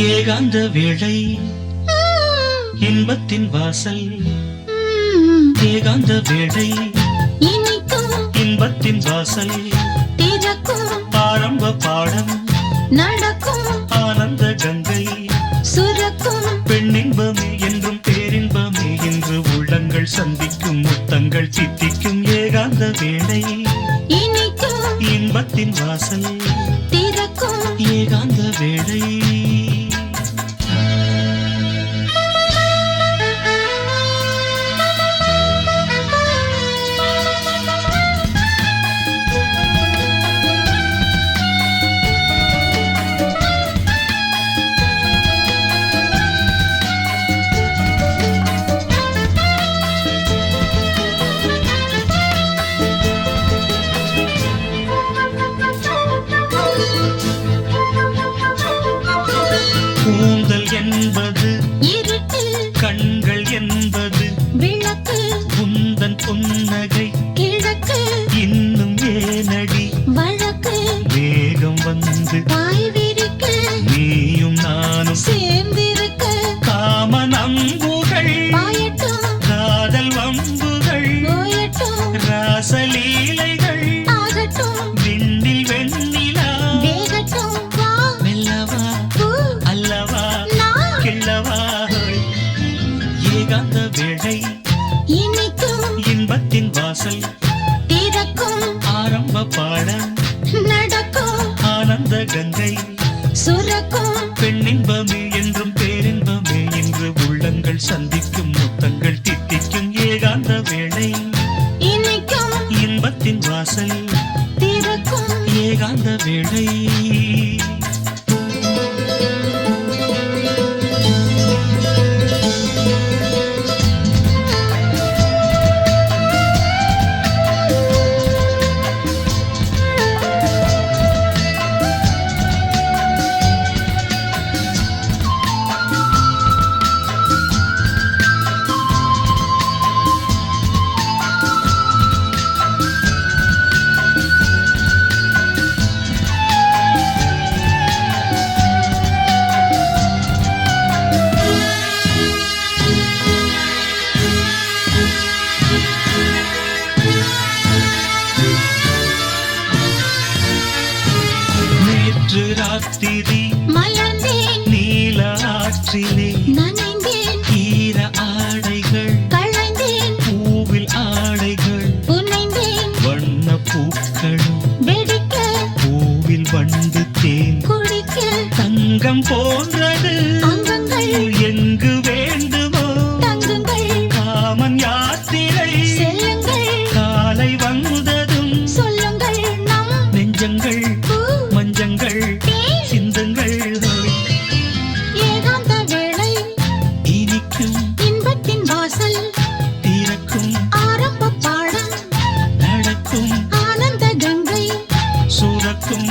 ஏகாந்த வேளை இன்பத்தின் வாசல் ஏகாந்த வேளை இன்பத்தின் வாசல் ஆரம்ப பாடம் நடக்கும் ஆனந்த கங்கை சுரக்கும் பெண்ணின்பமே என்றும் பேரின்பமே என்று உள்ளங்கள் சந்திக்கும் முத்தங்கள் சித்திக்கும் ஏகாந்த வேளை இன்பத்தின் வாசல் திறக்கும் ஏகாந்த வேளை கூந்தல் என்பது இருட்டு கண்கள் என்பது விளக்கு குந்தன் புன்னகை கிழக்கு இன்னும் ஏனடி வழக்கு வேகம் வந்து பாய் விரிக்க நீயும் நானும் சேர்ந்திருக்க காம நம்புகள் பாயட்டும் காதல் வம்புகள் போயட்டும் ராசலீலைகள் ஆகட்டும் விண்ணில் வெண்ணிலா வேகட்டும் வா மெல்லவா பூ அல்லவா நான் கிள்ளவா ஏகாந்த வேளை இனிக்கும் இன்பத்தின் வாசல் திறக்கும் ஆரம்ப பாடம் நடக்கும் ஆனந்த கங்கை சுரக்கும் பெண்ணின்பமே என்றும் பேரின்பமே என்று உள்ளங்கள் சந்திக்கும் முத்தங்கள் தித்திக்கும் ஏகாந்த வேளை இனிக்கும் இன்பத்தின் வாசல் திறக்கும் ஏகாந்த வேளை நேற்று ராத்திரி மலர்ந்தேன் நீல ஆற்றிலே நனைந்தேன் ஈர ஆடைகள் களைந்தேன் பூவில் ஆடைகள் புனைந்தேன் வண்ண பூக்களும் வெடிக்க பூவில் வண்டு தேன் குடிக்க தங்கம் போன்றது அங்கங்கள் எங்கு வேண்டுமோ தங்குங்கள் காமன் யாத்திரை செல்லுங்கள் காலை வந்ததும் சொல்லுங்கள் நம் நெஞ்சங்கள் பூ மஞ்சங்கள் தேன் சிந்தங்கள் ஏகாந்த வேளை இனிக்கும் இன்பத்தின் வாசல் திறக்கும் ஆரம்ப பாடம் நடக்கும் ஆனந்த கங்கை சுரக்கும்